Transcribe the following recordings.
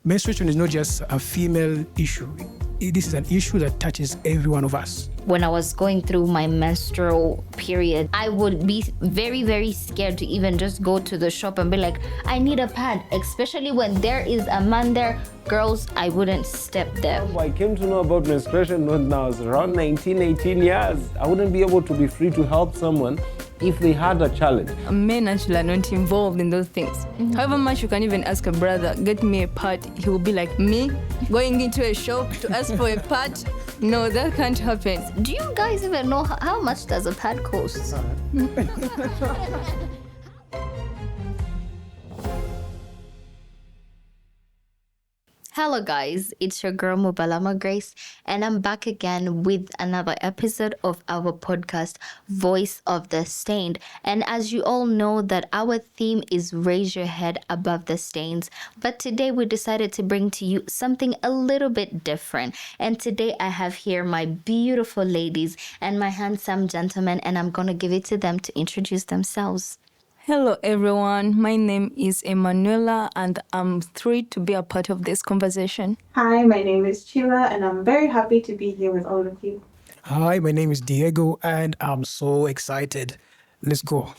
menstruation is not just a female issue. This is an issue that touches every one of us. When I was going through my menstrual period, I would be very, very scared to even just go to the shop and be like, I need a pad, especially when there is a man there. Girls, I wouldn't step there. I came to know about menstruation when I was around 19, 18 years. I wouldn't be able to be free to help someone if they had a challenge. Men actually are not involved in those things. However much you can even ask a brother, get me a pad, he will be like, me going into a shop to ask for a pad? No, that can't happen. Do you guys even know how much does a pad cost? Hello guys, it's your girl Mubalama Grace, and I'm back again with another episode of our podcast, Voice of the Stained. And as you all know that our theme is Raise Your Head Above the Stains, but today we decided to bring to you something a little bit different. And today I have here my beautiful ladies and my handsome gentlemen, and I'm gonna give it to them to introduce themselves. Hello everyone, my name is Emanuela and I'm thrilled to be a part of this conversation. Hi, my name is Chila and I'm very happy to be here with all of you. Hi, my name is Diego and I'm so excited. Let's go.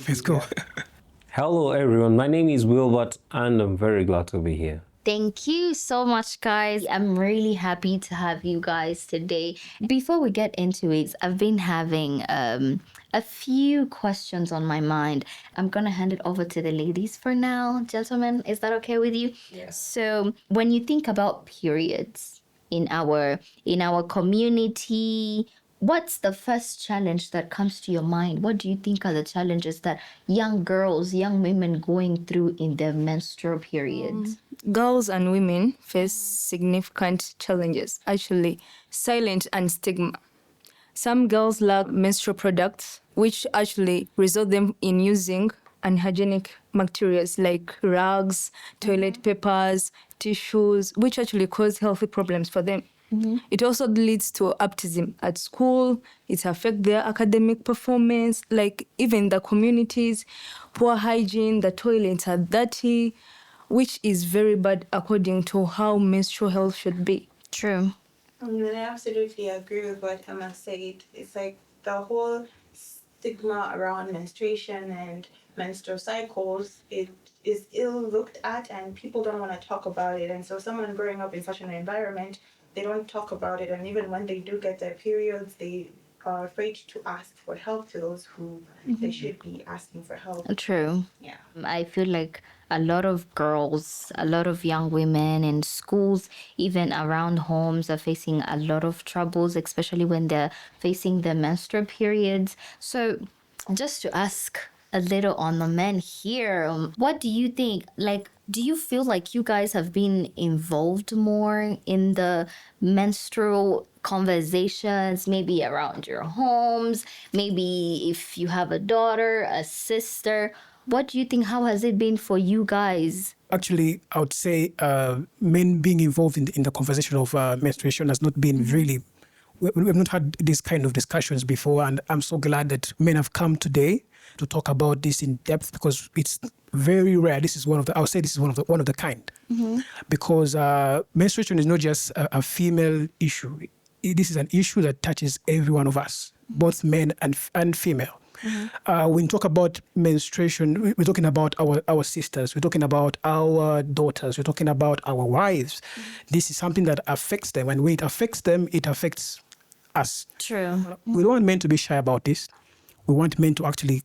Hello everyone, my name is Wilbert and I'm very glad to be here. Thank you so much, guys. I'm really happy to have you guys today. Before we get into it, I've been having a few questions on my mind. I'm going to hand it over to the ladies for now. Gentlemen, is that okay with you? Yes. So when you think about periods in our community, what's the first challenge that comes to your mind? What do you think are the challenges that young girls, young women going through in their menstrual periods? Girls and women face significant challenges, actually silent and stigma. Some girls lack menstrual products, which actually result them in using unhygienic materials like rags, toilet papers, tissues, which actually cause health problems for them. It also leads to absenteeism at school. It affects their academic performance, like even the communities, poor hygiene, the toilets are dirty, which is very bad according to how menstrual health should be. True. And I absolutely agree with what Emma said. It's like the whole stigma around menstruation and menstrual cycles, it is ill looked at and people don't want to talk about it. And so someone growing up in such an environment, they don't talk about it. And even when they do get their periods, they are afraid to ask for help to those who they should be asking for help. True. Yeah. I feel like a lot of girls, a lot of young women in schools, even around homes, are facing a lot of troubles, especially when they're facing their menstrual periods. So just to ask a little on the men here, what do you think? Like, do you feel like you guys have been involved more in the menstrual conversations, maybe around your homes, maybe if you have a daughter, a sister? What do you think? How has it been for you guys? Actually, I would say men being involved in the conversation of menstruation has not been really, we've not had these kind of discussions before, and I'm so glad that men have come today to talk about this in depth because it's very rare. This is one of the kind, because menstruation is not just a female issue. This is an issue that touches every one of us, both men and female. When we talk about menstruation, we're talking about our sisters, we're talking about our daughters, we're talking about our wives. This is something that affects them, and when it affects them, it affects us. True. We don't want men to be shy about this. We want men to actually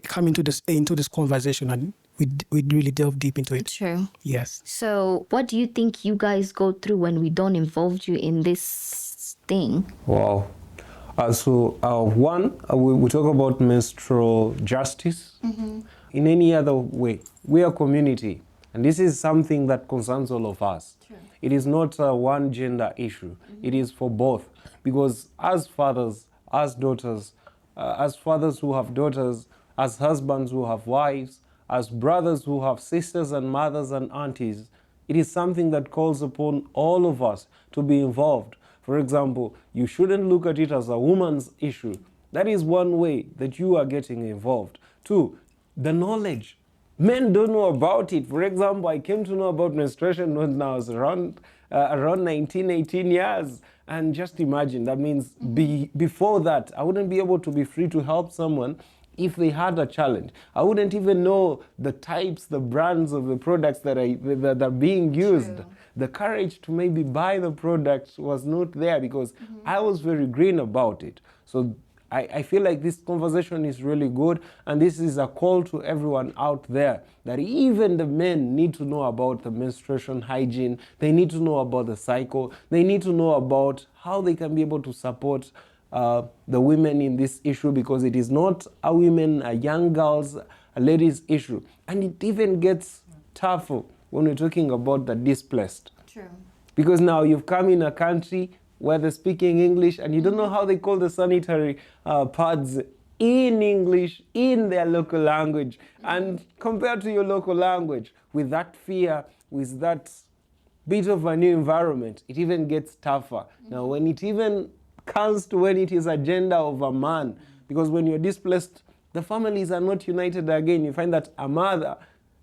come into this conversation, and we really delve deep into it. True. Yes. So what do you think you guys go through when we don't involve you in this thing? Wow. We talk about menstrual justice. In any other way, we are a community, and this is something that concerns all of us. True. It is not a one gender issue. It is for both, because as fathers, as daughters, as fathers who have daughters, as husbands who have wives, as brothers who have sisters and mothers and aunties, it is something that calls upon all of us to be involved. For example, you shouldn't look at it as a woman's issue. That is one way that you are getting involved. Two, the knowledge Men don't know about it. For example, I came to know about menstruation when I was around 19, 18 years. And just imagine, that means before that, I wouldn't be able to be free to help someone if they had a challenge. I wouldn't even know the types, the brands of the products that are being used. True. The courage to maybe buy the product was not there because I was very green about it. So I feel like this conversation is really good, and this is a call to everyone out there that even the men need to know about the menstruation hygiene. They need to know about the cycle. They need to know about how they can be able to support the women in this issue, because it is not a women, a young girls, a ladies issue. And it even gets tougher when we're talking about the displaced. True. Because now you've come in a country where they're speaking English and you don't know how they call the sanitary pads in English, in their local language. And compared to your local language, with that fear, with that bit of a new environment, it even gets tougher. Now, when it even comes to when it is a gender of a man, because when you're displaced, the families are not united again. You find that a mother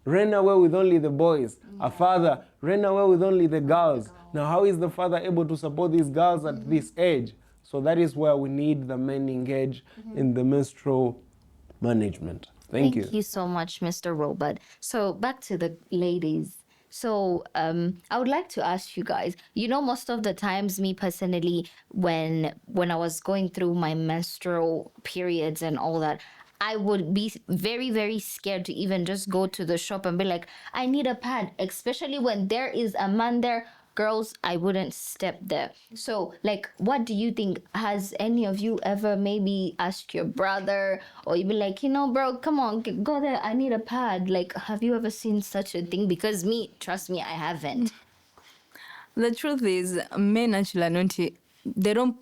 ran away with only the boys. A father ran away with only the girls. Now, how is the father able to support these girls at this age? So that is where we need the men engaged in the menstrual management. Thank you. Thank you so much, Mr. Robert. So back to the ladies. So I would like to ask you guys, most of the times, me personally, when I was going through my menstrual periods and all that, I would be very, very scared to even just go to the shop and be like, I need a pad, especially when there is a man there. Girls, I wouldn't step there. So, like, what do you think? Has any of you ever maybe asked your brother, or you be like, bro, come on, go there, I need a pad? Like, have you ever seen such a thing? Because trust me, I haven't. The truth is, men actually are not, they don't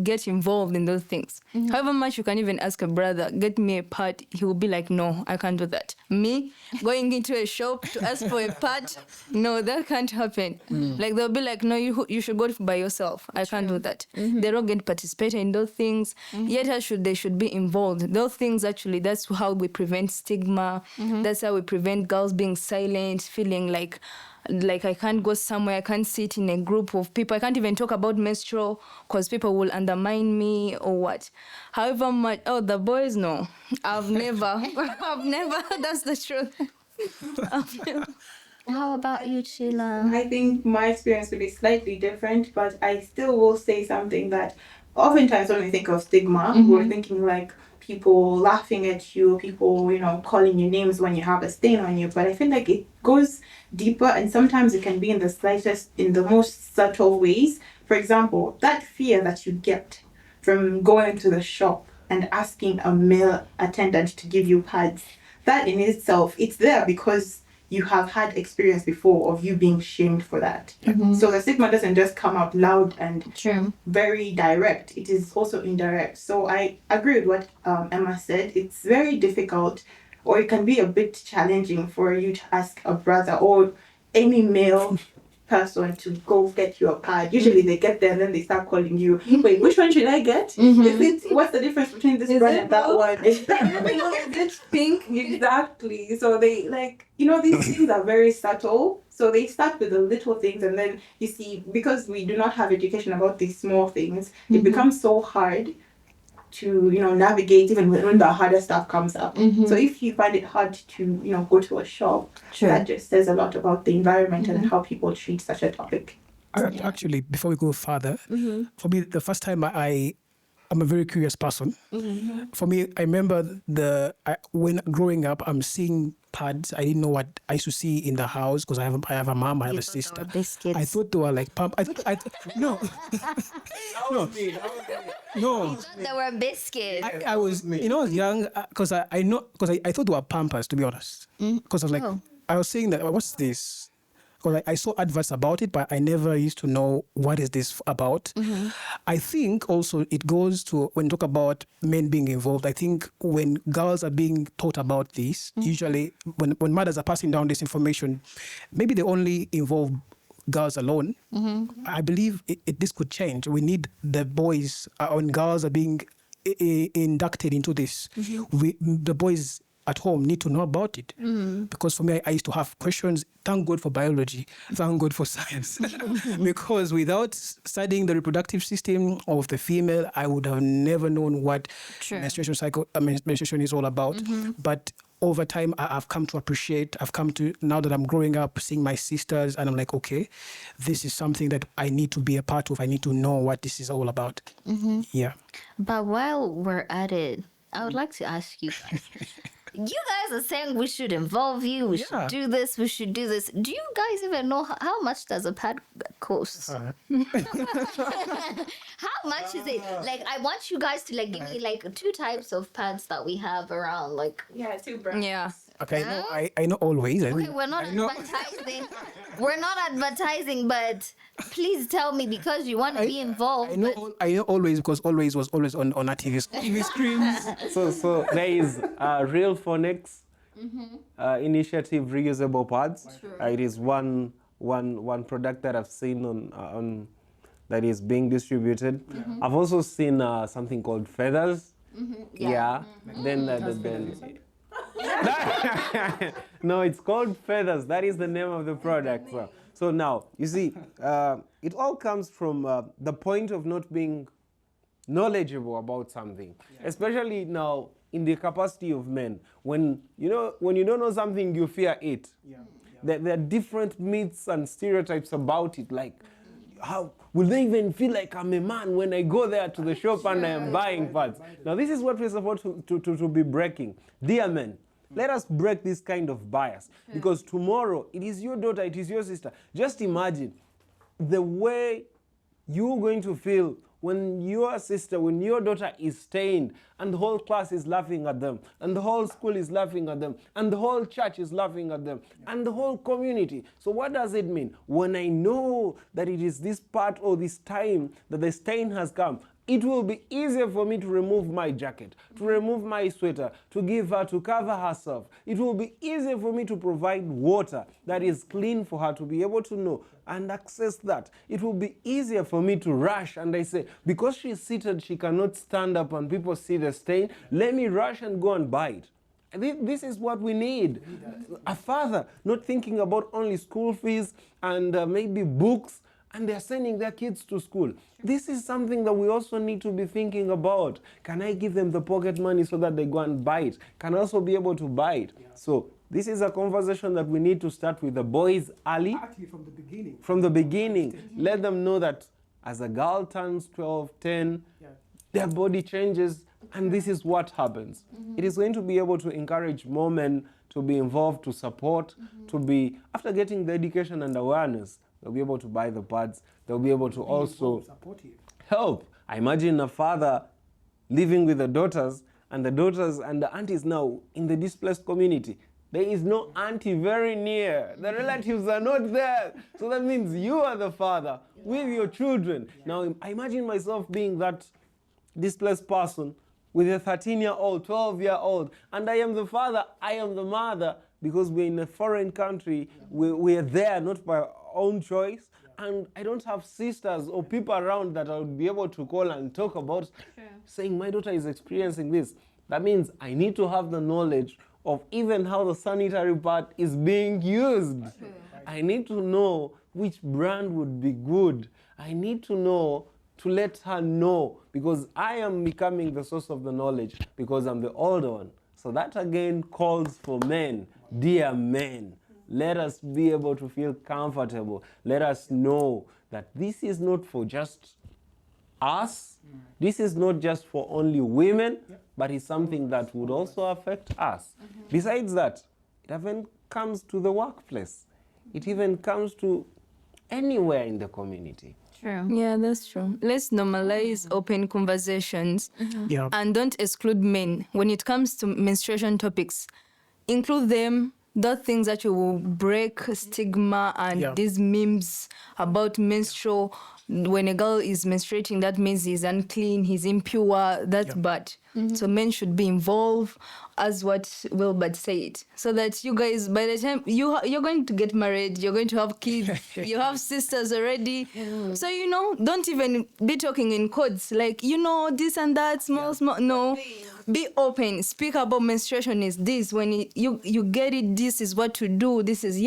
get involved in those things. However much you can even ask a brother, get me a pad, he will be like, no, I can't do that. Me, going into a shop to ask for a pad, no, that can't happen. Like, they'll be like, no, you should go by yourself. I can't do that. They don't get participated in those things. Yet they should be involved. Those things, actually, that's how we prevent stigma. That's how we prevent girls being silent, feeling like I can't go somewhere, I can't sit in a group of people, I can't even talk about menstrual because people will undermine me or what. However much, the boys, no. I've never, that's the truth. I've never. How about you, Sheila? I think my experience would be slightly different, but I still will say something that oftentimes when we think of stigma, we're thinking like people laughing at you, people, calling you names when you have a stain on you. But I feel like it goes deeper, and sometimes it can be in the most subtle ways. For example, that fear that you get from going to the shop and asking a male attendant to give you pads, that in itself, it's there because you have had experience before of you being shamed for that. So the stigma doesn't just come out loud and True. very direct. It is also indirect. So I agree with what Emma said. It's very difficult, or it can be a bit challenging for you to ask a brother or any male person to go get your pad. Usually they get there and then they start calling you, wait, which one should I get? What's the difference between this brand and that one? Is it pink? Exactly. So they these things are very subtle. So they start with the little things, and then you see, because we do not have education about these small things, it becomes so hard to navigate even when the harder stuff comes up. So if you find it hard to go to a shop, that just says a lot about the environment and how people treat such a topic. Actually, before we go further, for me, the first time I'm a very curious person. For me, I remember when growing up, I'm seeing pads. I didn't know what I used to see in the house because I have a mom, I have a sister. Biscuits. I thought they were like pump. No. No. No. There were biscuits. I was, I was young because I thought they were Pampers, to be honest. Because I was like, I was saying that, what's this? Because I saw adverts about it, but I never used to know what is this about. I think also it goes to, when you talk about men being involved, I think when girls are being taught about this, usually when mothers are passing down this information, maybe they only involve girls alone. I believe this could change. We need the boys, when girls are being inducted into this, the boys at home need to know about it. Because for me, I used to have questions. Thank God for biology. Thank God for science. Because without studying the reproductive system of the female, I would have never known what menstruation cycle, menstruation is all about. But over time, I've come to appreciate, now that I'm growing up, seeing my sisters, and I'm like, okay, this is something that I need to be a part of. I need to know what this is all about. Yeah. But while we're at it, I would like to ask you guys. You guys are saying we should involve you, we should do this, we should do this. Do you guys even know how much does a pad cost? How much is it? Like, I want you guys to like give me like 2 types of pads that we have around. Like, Yeah, 2 brands. Yeah. Okay, I know always. okay, we're not advertising. We're not advertising, but please tell me because you want to be involved. I know always, because always was always on our TV screens. So there is Real Phonics initiative reusable pads. It is one product that I've seen on that is being distributed. I've also seen something called Feathers. Yeah. Then no, it's called Feathers. That is the name of the product. So now you see, it all comes from the point of not being knowledgeable about something, especially now in the capacity of men. When you don't know something, you fear it. There are different myths and stereotypes about it, like how will they even feel like I'm a man when I go there to the shop and I am buying pads? Now this is what we're supposed to be breaking. Dear men, let us break this kind of bias, because tomorrow it is your daughter, it is your sister. Just imagine the way you're going to feel when your sister, when your daughter is stained and the whole class is laughing at them and the whole school is laughing at them and the whole church is laughing at them and the whole community. So what does it mean? When I know that it is this part or this time that the stain has come, it will be easier for me to remove my jacket, to remove my sweater, to give her, to cover herself. It will be easier for me to provide water that is clean for her to be able to know and access that. It will be easier for me to rush and I say, because she's seated, she cannot stand up and people see the stain, let me rush and go and buy it. This is what we need. A father not thinking about only school fees and maybe books, and they're sending their kids to school. This is something that we also need to be thinking about. Can I give them the pocket money so that they go and buy it? Can I also be able to buy it? So this is a conversation that we need to start with the boys early. Actually, from the beginning. From the beginning. Let them know that as a girl turns 12, 10, their body changes, and this is what happens. It is going to be able to encourage more men to be involved, to support, to be, after getting the education and awareness, they'll be able to buy the pads. They'll be able to also help. I imagine a father living with the daughters and the aunties now in the displaced community. There is no auntie very near. The relatives are not there. So that means you are the father with your children. Now, I imagine myself being that displaced person with a 13-year-old, 12-year-old, and I am the father, I am the mother, because we're in a foreign country. We're there not by our own choice, and I don't have sisters or people around that I would be able to call and talk about saying my daughter is experiencing this. That means I need to have the knowledge of even how the sanitary pad is being used. I need to know which brand would be good. I need to know to let her know, because I am becoming the source of the knowledge because I'm the older one. So that again calls for men. Dear men, let us be able to feel comfortable. Let us know that this is not for just us. This is not just for only women, but it's something that would also affect us. Besides that, it even comes to the workplace. It even comes to anywhere in the community. True. Yeah, that's true. Let's normalize open conversations and don't exclude men. When it comes to menstruation topics, include them, those things that will break stigma and these memes about menstrual. When a girl is menstruating, that means he's unclean, he's impure, that's bad. So men should be involved, as what Wilbert said, so that you guys, by the time you're going to get married, you're going to have kids, you have sisters already. So don't even be talking in codes like this and that, small. No, be open. Speak about menstruation is this. When you get it, this is what to do. This is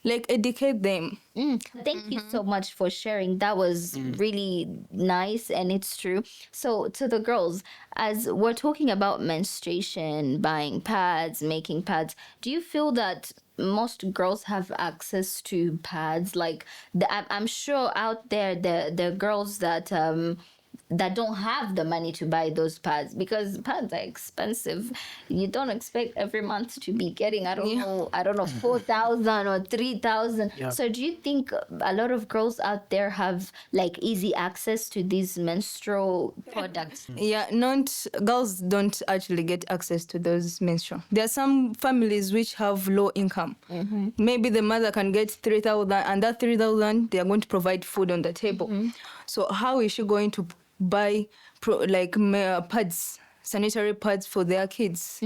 like educate them. Thank you so much for sharing. That was really nice, and it's true. So, to the girls, as we're talking about menstruation, buying pads, making pads, do you feel that most girls have access to pads? Like, I'm sure out there, the girls that don't have the money to buy those pads, because pads are expensive. You don't expect every month to be getting I don't know 4,000 or 3,000. Yeah. So do you think a lot of girls out there have like easy access to these menstrual products? Yeah, not girls don't actually get access to those menstrual. There are some families which have low income. Maybe the mother can get 3,000, and that 3,000 they are going to provide food on the table. So how is she going to buy pads, sanitary pads for their kids?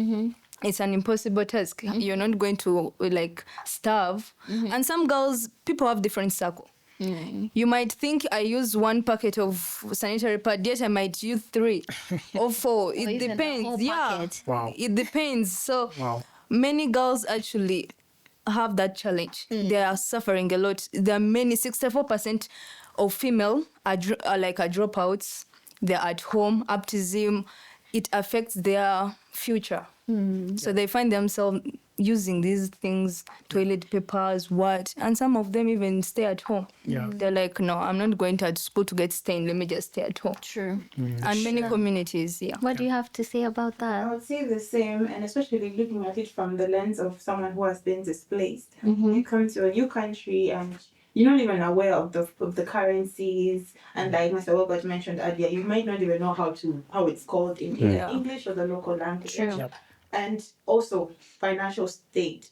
It's an impossible task. You're not going to starve. And some girls, people have different circle. You might think I use one packet of sanitary pad, yet I might use 3 or 4. It even the depends. whole Yeah, packet. Wow. it depends. So Wow. many girls actually have that challenge. They are suffering a lot. There are many, 64% of female are dropouts. They're at home, baptism. It affects their future. So they find themselves using these things, toilet papers, and some of them even stay at home. Yeah. They're like, no, I'm not going to school to get stained. Let me just stay at home. True. And many communities, What do you have to say about I that? would say the same, and especially looking at it from the lens of someone who has been displaced. You come to a new country and you're not even aware of the currencies, and like Mr. Wilbert mentioned earlier, you might not even know how it's called in either English or the local language. True. Yep. And also financial state.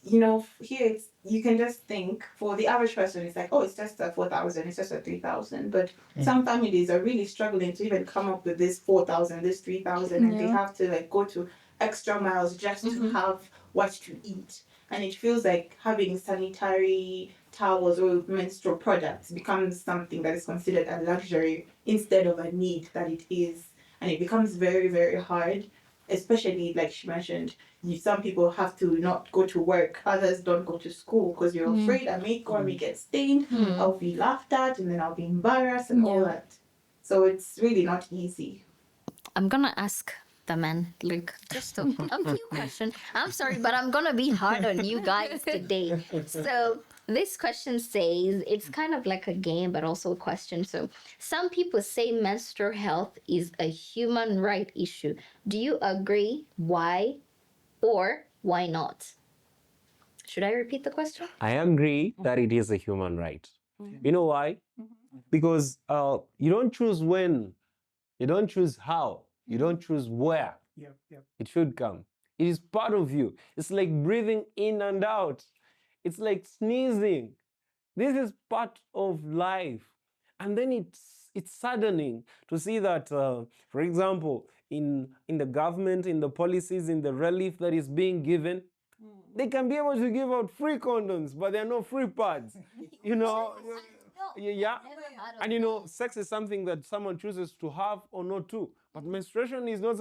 Here you can just think for the average person, it's like, oh, it's just a 4,000, it's just a 3,000. But some families are really struggling to even come up with this 4,000, this 3,000, and they have to go to extra miles just to have what to eat. And it feels like having sanitary towels or menstrual products becomes something that is considered a luxury instead of a need that it is. And it becomes very, very hard, especially like she mentioned, some people have to not go to work, others don't go to school because you're afraid I may go and may get stained, I'll be laughed at, and then I'll be embarrassed and all that. So it's really not easy. I'm gonna ask the men just a few questions. I'm sorry, but I'm gonna be hard on you guys today. So this question says, it's kind of like a game, but also a question. So some people say menstrual health is a human right issue. Do you agree? Why? Or why not? Should I repeat the question? I agree that it is a human right. You know why? Because you don't choose when, you don't choose how, you don't choose where Yep. Yep. it should come. It is part of you. It's like breathing in and out. It's like sneezing. This is part of life. And then it's saddening to see that, for example, in the government, in the policies, in the relief that is being given, they can be able to give out free condoms, but there are no free pads. Yeah. And sex is something that someone chooses to have or not to. But menstruation is not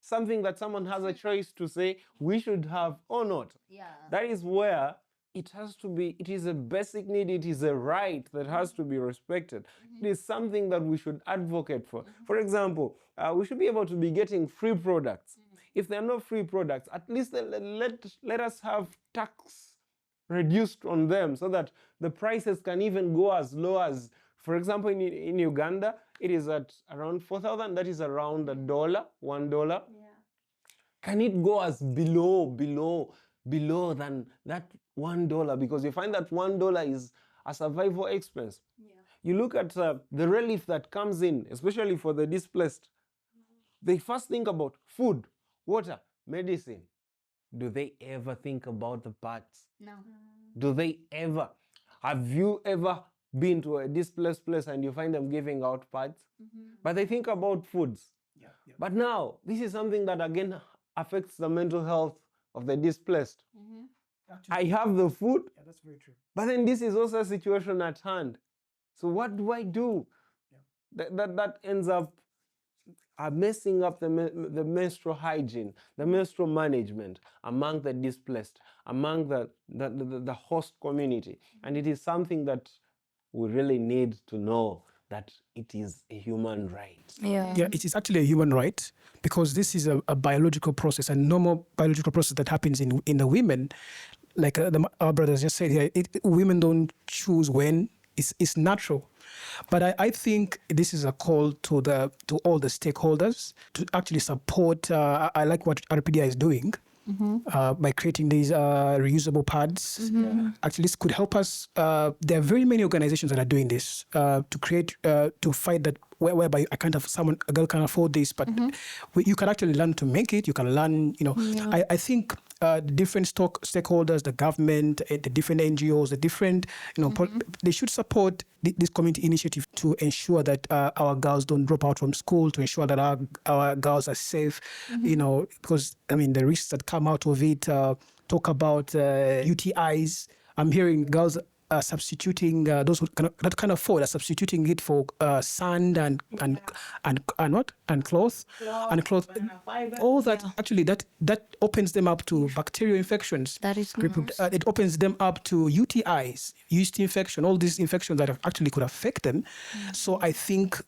something that someone has a choice to say we should have or not. Yeah. That is where it is a basic need, it is a right that has to be respected. It is something that we should advocate for. For example, we should be able to be getting free products. If there are no free products, at least let us have tax reduced on them so that the prices can even go as low as, for example, in Uganda, it is at around 4,000. That is around $1. Yeah. Can it go as below than that $1? Because you find that $1 is a survival expense. Yeah. You look at the relief that comes in, especially for the displaced. They first think about food, water, medicine. Do they ever think about the parts? No. Do they ever? Have you ever been to a displaced place and you find them giving out pads? But they think about foods. But now, this is something that again affects the mental health of the displaced. I have the food, That's very true. but then this is also a situation at hand. So what do I do? That ends up messing up the menstrual hygiene, the menstrual management among the displaced, among the host community. And it is something that we really need to know that it is a human right. Yeah. Yeah, it is actually a human right because this is a biological process, a normal biological process that happens in the women. Like our brothers just said here, women don't choose when. It's natural. But I think this is a call to all the stakeholders to actually support. I like what RPDI is doing. By creating these reusable pads. Actually, this could help us. There are very many organizations that are doing this to create, to fight that, whereby a girl can afford this, but you can actually learn to make it. You can learn, I think the different stakeholders, the government, the different NGOs, the different, they should support this community initiative to ensure that our girls don't drop out from school, to ensure that our girls are safe, because, the risks that come out of it, talk about UTIs. I'm hearing girls substituting those who that can afford, are substituting it for sand and what and cloth and cloth. banana fiber. All that actually that opens them up to bacterial infections. That is gross. It opens them up to UTIs, yeast infection, all these infections that actually could affect them. So I think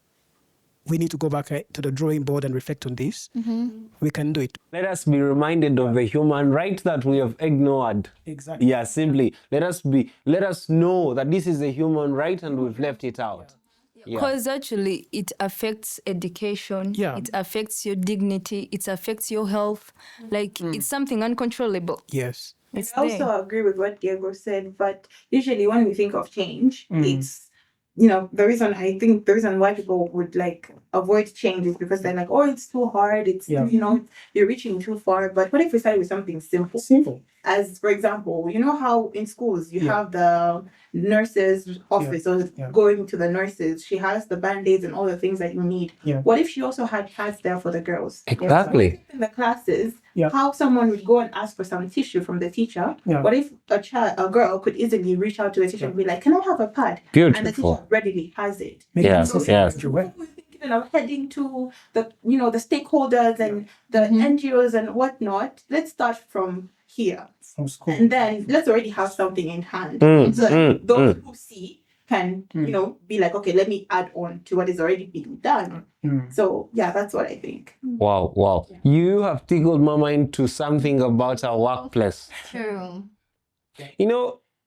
we need to go back to the drawing board and reflect on this. We can do it. Let us be reminded of the human right that we have ignored. Exactly. Yeah, simply let us know that this is a human right and we've left it out. Yeah. Because actually it affects education, Yeah. it affects your dignity, it affects your health. Like it's something uncontrollable. Yes. It's I also there. agree with what Diego said, but usually when we think of change, it's the reason why people would like avoid change is because they're like, oh, it's too hard, it's you're reaching too far. But what if we start with something simple? Simple. As for example, you know how in schools you have the nurse's office or going to the nurses, she has the band-aids and all the things that you need. Yeah. What if she also had pads there for the girls? Exactly. In the classes, Yeah. how someone would go and ask for some tissue from the teacher. Yeah. What if a girl could easily reach out to the teacher and be like, can I have a pad? And the Beautiful. teacher readily has it. Make it Yes, simple yes. everywhere. Heading to the the stakeholders and the NGOs and whatnot. Let's start from here, From school. and then let's already have something in hand, so that those who see can be like, okay, let me add on to what is already being done. So yeah, that's what I think. Wow, wow. You have tickled my mind to something about our workplace. True.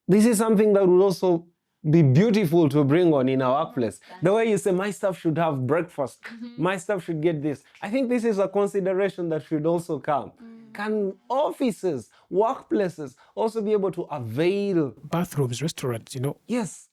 This is something that would also be beautiful to bring on in our workplace. The way you say, my staff should have breakfast, my staff should get this. I think this is a consideration that should also come. Can offices, workplaces also be able to avail? Bathrooms, restaurants, Yes.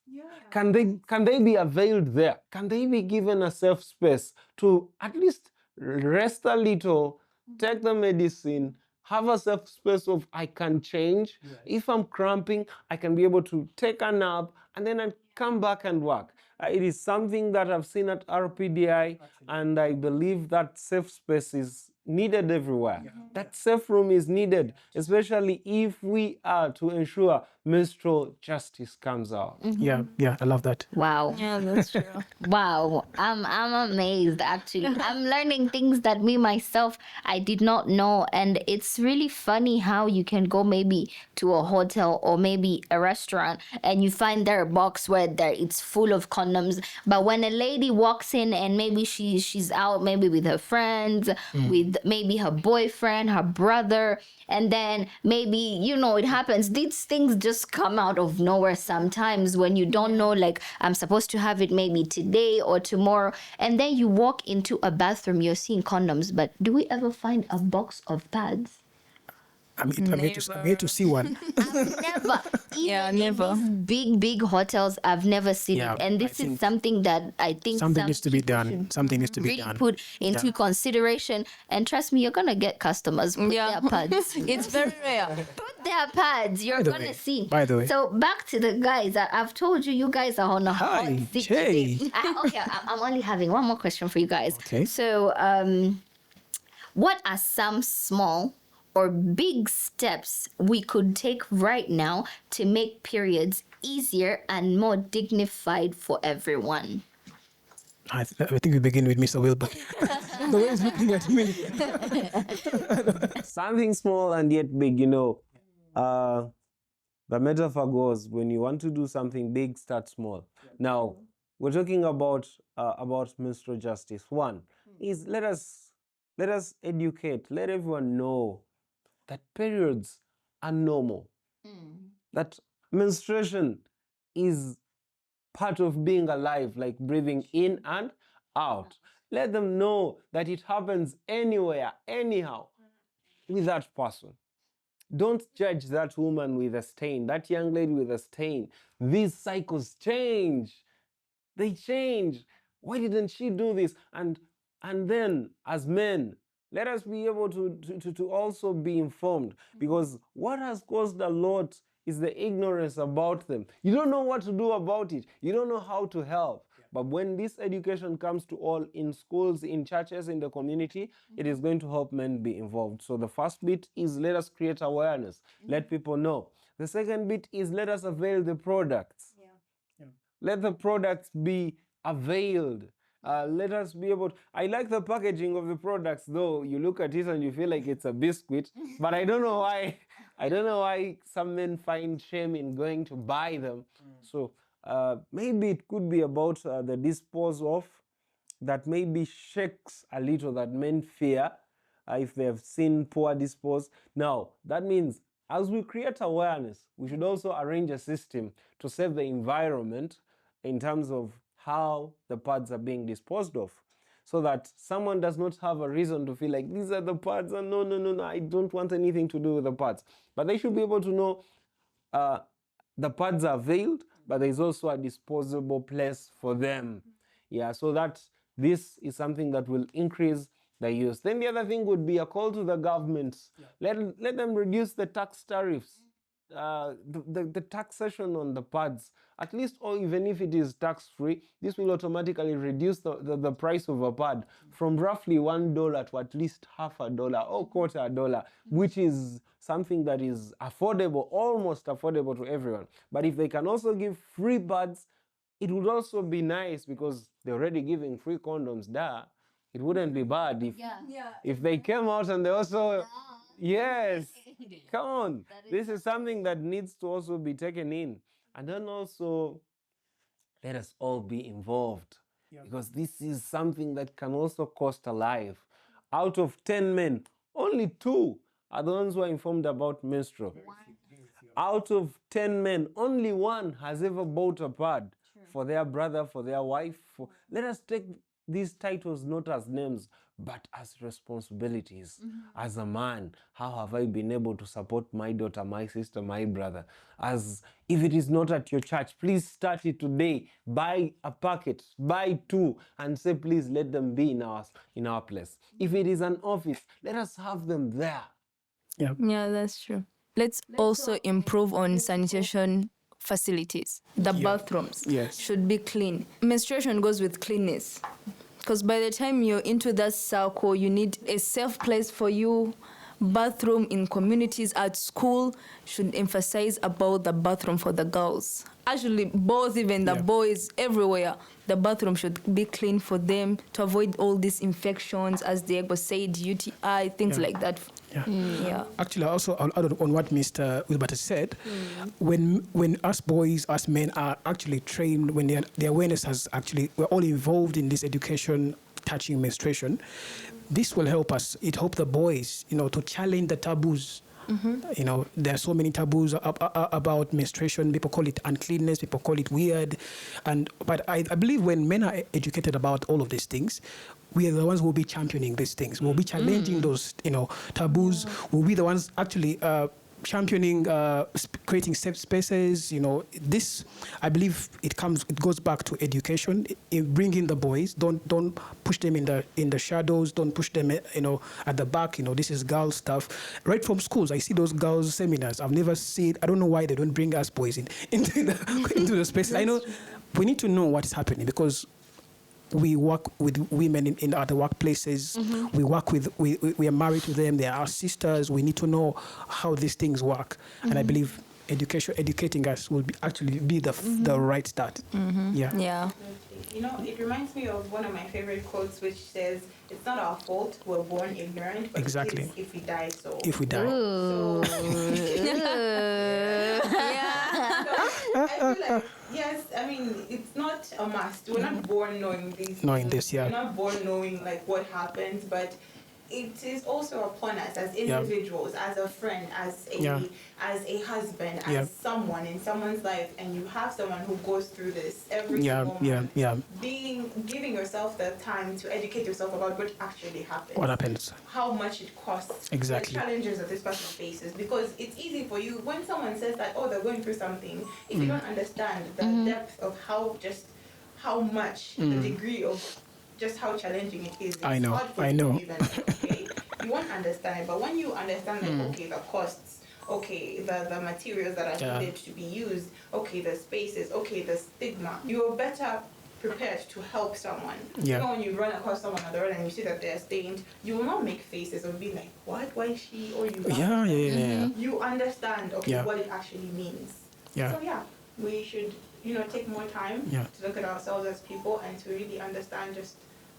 Can they be availed there? Can they be given a safe space to at least rest a little, take the medicine, have a safe space of I can change. If I'm cramping, I can be able to take a nap and then I come back and work. It is something that I've seen at RPDI, and I believe that safe space is needed everywhere. That safe room is needed, especially if we are to ensure menstrual justice comes out. Yeah, I love that. Wow. Yeah, that's true. Wow, I'm amazed actually. I'm learning things that me myself I did not know, and it's really funny how you can go maybe to a hotel or maybe a restaurant and you find there a box where it's full of condoms, but when a lady walks in and maybe she's out maybe with her friends, with maybe her boyfriend, her brother, and then maybe it happens. These things just come out of nowhere sometimes when you don't know, like, I'm supposed to have it maybe today or tomorrow, and then you walk into a bathroom, you're seeing condoms, but do we ever find a box of pads? I'm here to see one. Never. Yeah, Even in never. these big hotels, I've never seen Yeah, it. And I this is think something that I think Something some needs to be people done. should Something needs to be really done. put into consideration. And trust me, you're gonna get customers. Put Yeah. their pads. It's very rare. Put their pads. You're the gonna way- see. by the way. So back to the guys. I've told you, you guys are on a hot Hi, seat Jay. today. I'm only having one more question for you guys. Okay. So, what are some small or big steps we could take right now to make periods easier and more dignified for everyone? I think we begin with Mr. Wilbur. The way he's looking at me. Something small and yet big, the metaphor goes, when you want to do something big, start small. Now, we're talking about menstrual justice. One is let us educate, let everyone know that periods are normal, that menstruation is part of being alive, like breathing in and out. Let them know that it happens anywhere, anyhow, with that person. Don't judge that woman with a stain, that young lady with a stain. These cycles change. They change. Why didn't she do this? And then, as men, let us be able to also be informed, because what has caused a lot is the ignorance about them. You don't know what to do about it. You don't know how to help. But when this education comes to all, in schools, in churches, in the community, it is going to help men be involved. So the first bit is let us create awareness. Let people know. The second bit is let us avail the products. Let the products be availed. Let us be able I like the packaging of the products, though. You look at it and you feel like it's a biscuit, but I don't know why some men find shame in going to buy them. So maybe it could be about the dispose of, that maybe shakes a little, that men fear if they have seen poor dispose. Now, that means as we create awareness, we should also arrange a system to save the environment in terms of how the pads are being disposed of, so that someone does not have a reason to feel like these are the pads and no, I don't want anything to do with the pads. But they should be able to know the pads are veiled, but there is also a disposable place for them. Yeah, so that this is something that will increase the use. Then the other thing would be a call to the government. Let them reduce the tax tariffs, the taxation on the pads, at least, or even if it is tax-free, this will automatically reduce the price of a pad from roughly $1 to at least $0.50 or $0.25, which is something that is affordable, almost affordable to everyone. But if they can also give free pads, it would also be nice, because they're already giving free condoms. It wouldn't be bad if they came out and they also, yes, come on. This is something that needs to also be taken in. And then also, let us all be involved, because this is something that can also cost a life. Out of 10 men, only 2 are the ones who are informed about menstrual. Out of 10 men, only 1 has ever bought a pad for their brother, for their wife. Let us take these titles not as names, but as responsibilities. As a man, how have I been able to support my daughter, my sister, my brother? As if it is not at your church, please start it today. Buy a packet, buy 2, and say, please let them be in our place. If it is an office, let us have them there. Yeah, that's true. Let's also improve on sanitation facilities. The bathrooms should be clean. Menstruation goes with cleanness, because by the time you're into that circle, you need a safe place for you. Bathroom in communities, at school, should emphasize about the bathroom for the girls. Actually, both, even the boys, everywhere, the bathroom should be clean for them to avoid all these infections, as Diego said, UTI, things like that. Actually, also I'll add on what Mr. Wilbert said. When us boys, us men are actually trained, when the awareness has actually, we're all involved in this education touching menstruation, this will help us. It helps the boys, to challenge the taboos You know, there are so many taboos about menstruation. People call it uncleanness. People call it weird. But I believe when men are educated about all of these things, we are the ones who will be championing these things. We'll be challenging those, taboos. We'll be the ones actually championing, creating safe spaces. This, I believe, it goes back to education. Bringing the boys, don't push them in the shadows. Don't push them, at the back. This is girl stuff. Right from schools, I see those girls seminars. I've never seen. I don't know why they don't bring us boys into the spaces. I know we need to know what's happening because we work with women in other workplaces. We work with, we are married to them. They are our sisters. We need to know how these things work. And I believe educating us will actually be the right start. Yeah. Yeah. It reminds me of one of my favorite quotes, which says, "It's not our fault we're born ignorant, but Exactly. it is if we die so." If we die. Ooh. I feel like, yes, I mean, it's not a must. We're not born knowing these things. Yeah. We're not born knowing like what happens, but it is also upon us as individuals, as a friend, as a husband, as someone in someone's life, and you have someone who goes through this every single month. Giving yourself the time to educate yourself about what actually happens. What happens? How much it costs. Exactly. The challenges that this person faces. Because it's easy for you when someone says that, oh, they're going through something, if you don't understand the depth of how much, the degree of just how challenging it is. I know. Okay? You won't understand it, but when you understand that, okay, the costs, okay, the materials that are needed to be used, okay, the spaces, okay, the stigma, you're better prepared to help someone. When you run across someone on the road and you see that they're stained, you will not make faces or be like, what? Why is she? Or you You understand, what it actually means. So we should, take more time to look at ourselves as people and to really understand just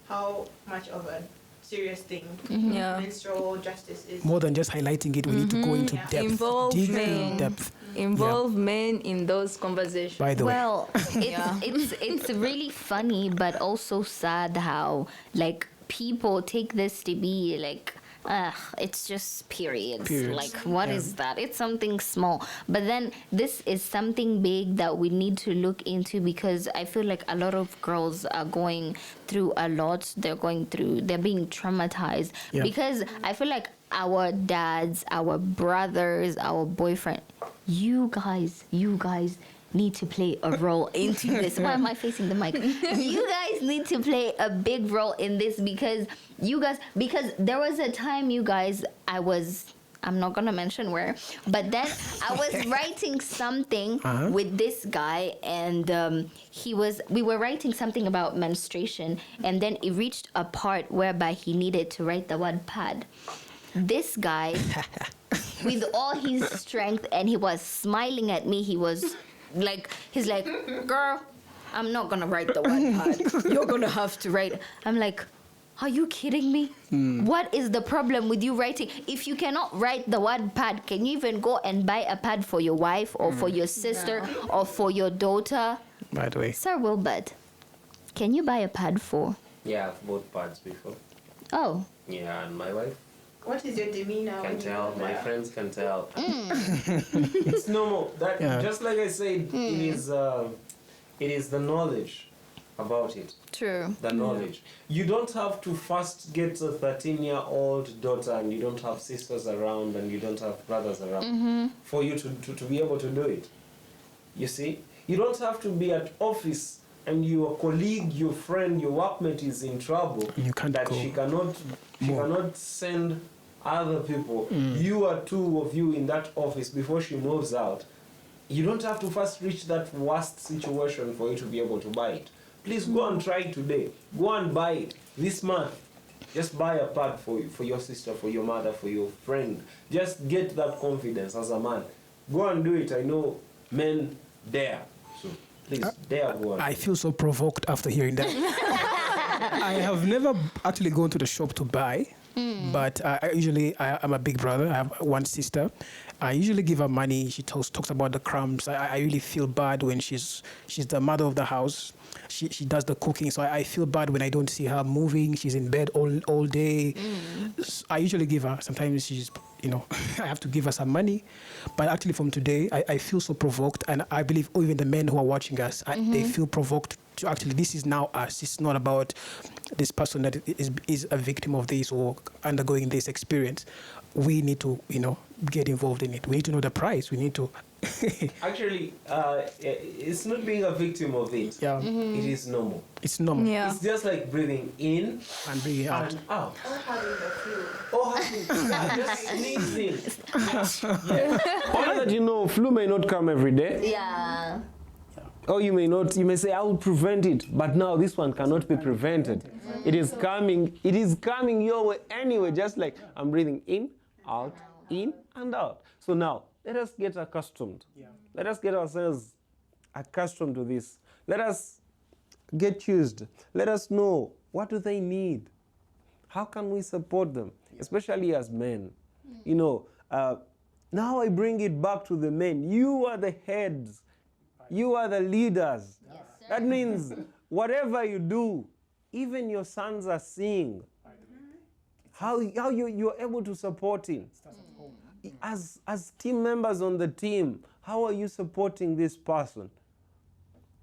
how much of a serious thing menstrual justice is. More than just highlighting it, we need to go into depth. Involve men in those conversations. By the way. Well, it's really funny, but also sad how people take this to be it's just periods. Like, what is that? It's something small. But then this is something big that we need to look into because I feel like a lot of girls are going through a lot. They're being traumatized because I feel like our dads, our brothers, our boyfriend, you guys need to play a role into this. Why am I facing the mic? You guys need to play a big role in this because there was a time I'm not gonna mention where, but then I was writing something with this guy, and we were writing something about menstruation, and then it reached a part whereby he needed to write the word pad. This guy, with all his strength, and he was smiling at me, he's like, girl, I'm not gonna write the word pad. You're gonna have to write. I'm like, are you kidding me? What is the problem with you writing? If you cannot write the word pad, can you even go and buy a pad for your wife or for your sister or for your daughter? By the way. Sir Wilbert, can you buy a pad for? Yeah, I've bought pads before. Oh. Yeah, and my wife What is your demeanor? can tell. My friends can tell. It's normal. Just like I said, it is the knowledge about it. True. The knowledge. You don't have to first get a 13-year-old daughter and you don't have sisters around and you don't have brothers around for you to be able to do it. You see? You don't have to be at office and your colleague, your friend, your workmate is in trouble. You can't that go. She cannot send other people. You are two of you in that office before she moves out. You don't have to first reach that worst situation for you to be able to buy it. Please go and try it today. Go and buy it this month. Just buy a pad for your sister, for your mother, for your friend. Just get that confidence as a man. Go and do it. I know men dare. So please dare go and I feel so provoked after hearing that. I have never actually gone to the shop to buy, but I'm a big brother. I have one sister. I usually give her money. She talks about the crumbs. I really feel bad when she's the mother of the house. She does the cooking, so I feel bad when I don't see her moving. She's in bed all day. I usually give her. Sometimes I have to give her some money. But actually from today, I feel so provoked. And I believe even the men who are watching us, they feel provoked to actually, this is now us. It's not about this person that is a victim of this or undergoing this experience. We need to, get involved in it. We need to know the price. We need to. Actually, it's not being a victim of it. Yeah. It is normal. It's normal. Yeah. It's just like breathing in And bringing it out. and out. Or having the flu. Or just sneezing. Yeah. Only that you know, flu may not come every day. Yeah. Or you may say, I will prevent it. But now this one cannot be prevented. It is coming your way anyway, just like I'm breathing in and out. So now, let us get accustomed. Yeah. Let us get ourselves accustomed to this. Let us get used. Let us know, what do they need? How can we support them? Especially as men. Now I bring it back to the men. You are the heads. You are the leaders. Yes, sir. That means whatever you do, even your sons are seeing how you're able to support him. As team members on the team, how are you supporting this person?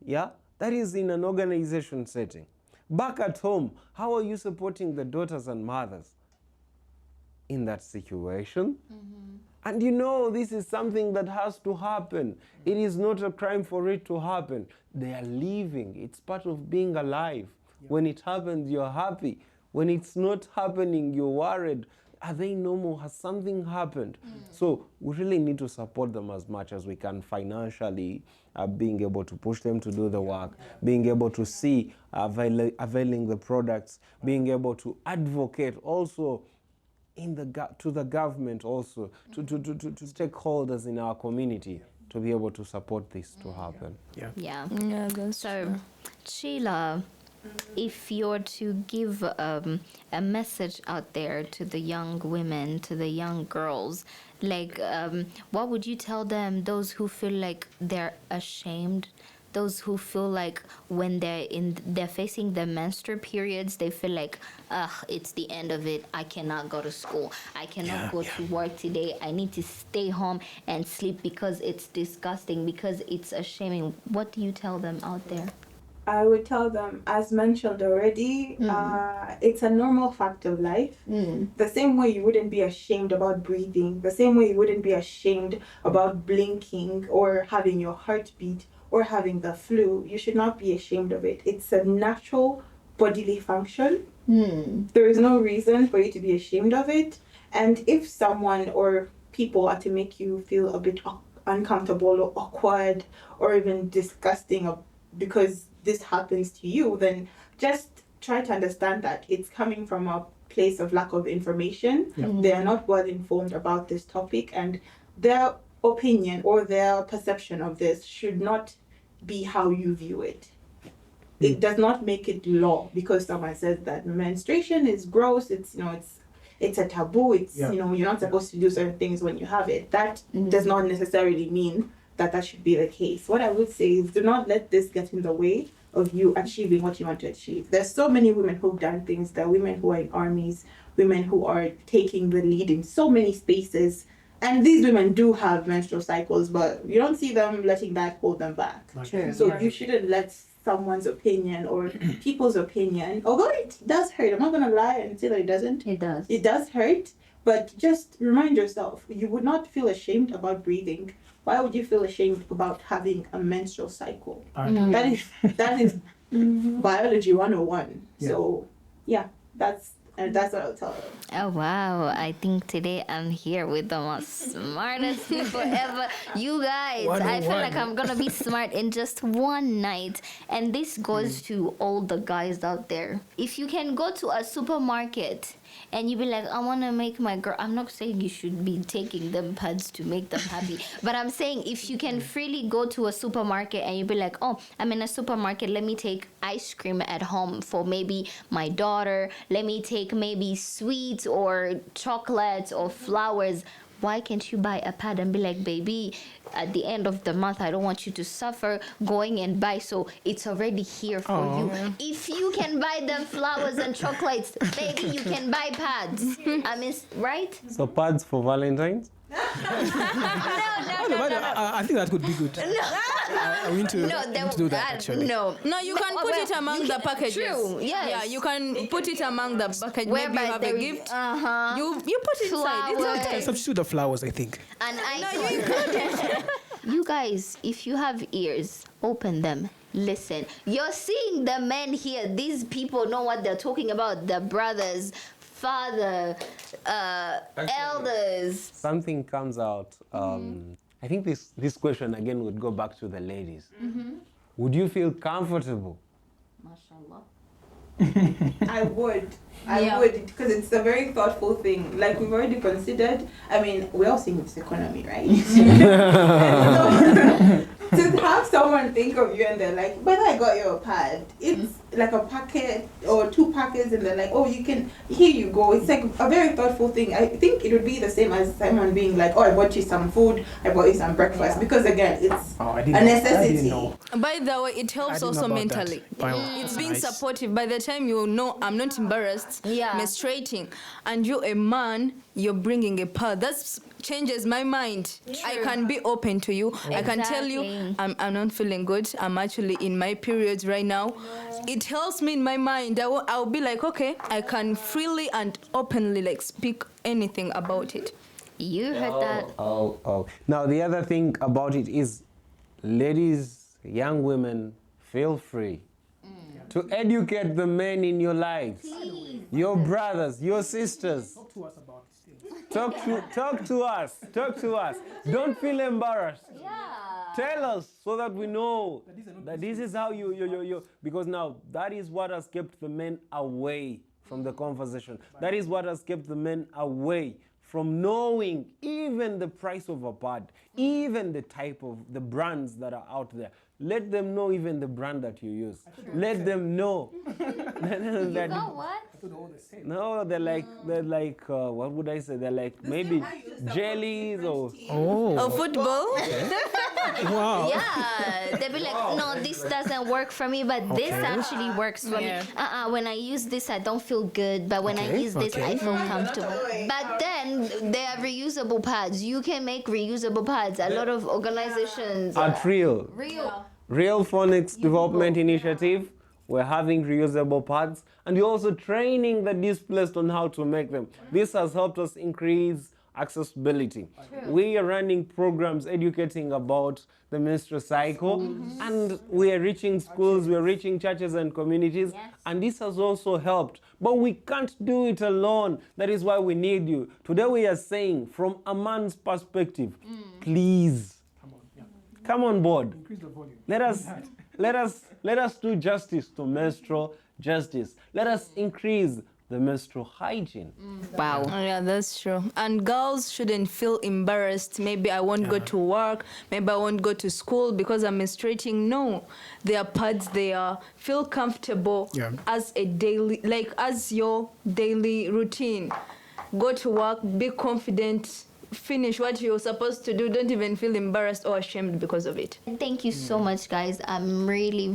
Yeah, that is in an organization setting. Back at home, how are you supporting the daughters and mothers in that situation? And this is something that has to happen. It is not a crime for it to happen. They are living. It's part of being alive. When it happens, you're happy. When it's not happening, you're worried. Are they normal? Has something happened? So we really need to support them as much as we can financially, being able to push them to do the work, being able to see availing the products, being able to advocate also to the government also, to stakeholders in our community to be able to support this to happen. Yeah. Yeah. Yeah, that's So, Sheila, if you're to give a message out there to the young women, to the young girls, like, what would you tell them, those who feel like they're ashamed, those who feel like when they're facing their menstrual periods, they feel like, it's the end of it. I cannot go to school. I cannot go to work today. I need to stay home and sleep because it's disgusting, because it's shaming. What do you tell them out there? I would tell them, as mentioned already, it's a normal fact of life. The same way you wouldn't be ashamed about breathing, the same way you wouldn't be ashamed about blinking or having your heart beat or having the flu, you should not be ashamed of it. It's a natural bodily function. There is no reason for you to be ashamed of it. And if someone or people are to make you feel a bit uncomfortable or awkward or even disgusting because this happens to you, then just try to understand that it's coming from a place of lack of information. They are not well informed about this topic, and their opinion or their perception of this should not be how you view it. It does not make it law because someone says that menstruation is gross, it's a taboo, you're not supposed to do certain things when you have it. That does not necessarily mean that should be the case. What I would say is, do not let this get in the way of you achieving what you want to achieve. There's so many women who've done things. There are women who are in armies, women who are taking the lead in so many spaces. And these women do have menstrual cycles, but you don't see them letting that hold them back. True. So you shouldn't let someone's opinion or people's opinion, although it does hurt, I'm not going to lie and say that it doesn't. It does. It does hurt, but just remind yourself, you would not feel ashamed about breathing. Why would you feel ashamed about having a menstrual cycle? That is biology 101. So that's what I'll tell them. Oh, wow. I think today I'm here with the most smartest people ever. You guys, I feel like I'm going to be smart in just one night. And this goes to all the guys out there. If you can go to a supermarket and you be like, I want to make my girl, I'm not saying you should be taking them pads to make them happy, but I'm saying if you can freely go to a supermarket and you be like, oh, I'm in a supermarket, let me take ice cream at home for maybe my daughter, let me take maybe sweets or chocolates or flowers. why can't you buy a pad and be like, baby, at the end of the month, I don't want you to suffer going and buy, so it's already here for you. If you can buy them flowers and chocolates, baby, you can buy pads. I mean, right? So pads for Valentine's? No. I think that could be good. I need to do that actually. No, No, you can put it among the packages. True, yes. Yeah, you can put it among the package. Maybe Whereby you have there a is- gift. Uh-huh. You put it inside. It's Flowers. okay. Substitute the flowers, I think. And you guys, if you have ears, open them. Listen, you're seeing the men here. These people know what they're talking about. The brothers, father, elders. Something comes out. I think this question again would go back to the ladies. Would you feel comfortable? Mashallah. I would. I would, because it's a very thoughtful thing. Like, we've already considered. I mean, we're all seeing this economy, right? So, to have someone think of you and they're like, whether I got you a pad, it's like a packet or 2 packets, and they're like, oh, you can, here you go. It's like a very thoughtful thing. I think it would be the same as someone being like, oh, I bought you some food, I bought you some breakfast, because again, it's I a didn't necessity. know. By the way, it I helps didn't know also about mentally. that. Wow, It's that's being nice. supportive. By the time you know I'm not embarrassed, Yeah. menstruating, and you're a man, you're bringing a pad. That changes my mind. I can be open to you. I can tell you Exactly. I'm not feeling good. I'm actually in my periods right now. It helps me in my mind. I'll be like, okay, I can freely and openly like speak anything about it. You heard that. Oh. Now, the other thing about it is, ladies, young women, feel free to educate the men in your lives, your brothers, your sisters. Talk to us about these things. Talk to us. Don't feel embarrassed. Tell us so that we know that this is how you because now that is what has kept the men away from the conversation. That is what has kept the men away from knowing even the price of a pad, even the type of the brands that are out there. Let them know even the brand that you use. Let them know. that, Oh, what? no, they're like what would I say? They're like maybe jellies or Oh, football? Wow. Yeah, they'll be like, no, this doesn't work for me, but this actually works for Yeah. me. When I use this, I don't feel good, but when I Okay, use this, I okay. feel comfortable. But then they are reusable pads. You can make reusable pads. A lot of organizations. at real. Real Phonics Development Initiative, we're having reusable pads, and we're also training the displaced on how to make them. This has helped us increase accessibility. We are running programs educating about the menstrual cycle, and we are reaching schools, we are reaching churches and communities, and this has also helped. But we can't do it alone. That is why we need you. Today we are saying, from a man's perspective, please, come on board. Increase the volume. Let us do justice to menstrual justice. Let us increase the menstrual hygiene. Wow. Oh, yeah, that's true. And girls shouldn't feel embarrassed. Maybe I won't go to work. Maybe I won't go to school because I'm menstruating. No, there are pads there. Feel comfortable as a daily, like as your daily routine. Go to work, be confident, finish what you're supposed to do. Don't even feel embarrassed or ashamed because of it. Thank you so much, guys. I'm really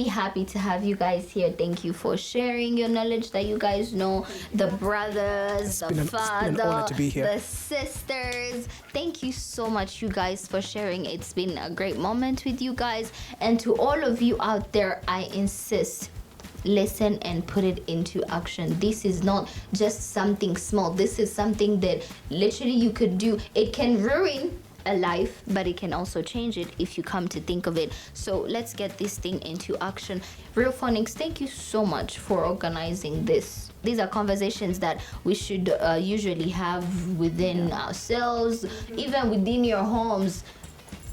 happy to have you guys here. Thank you for sharing your knowledge that you guys know. The brothers, the been an father, honor to be here. the sisters. Thank you so much, you guys, for sharing. It's been a great moment with you guys. And to all of you out there, I insist, listen and put it into action. This is not just something small. This is something that literally you could do. It can ruin a life, but it can also change it if you come to think of it. So let's get this thing into action. Real Phonics, thank you so much for organizing this. These are conversations that we should usually have within ourselves, even within your homes.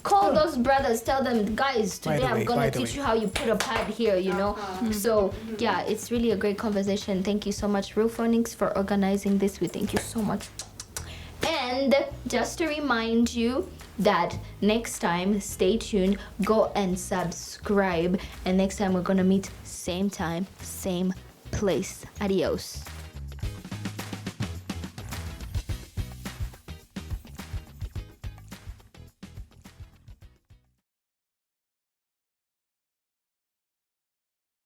Call those brothers, tell them, guys, today I'm gonna teach you how you put a pad here, you know? So yeah, it's really a great conversation. Thank you so much, Real Phonics, for organizing this. We thank you so much. And just to remind you that next time, stay tuned, go and subscribe. And next time we're gonna meet same time, same place. Adios.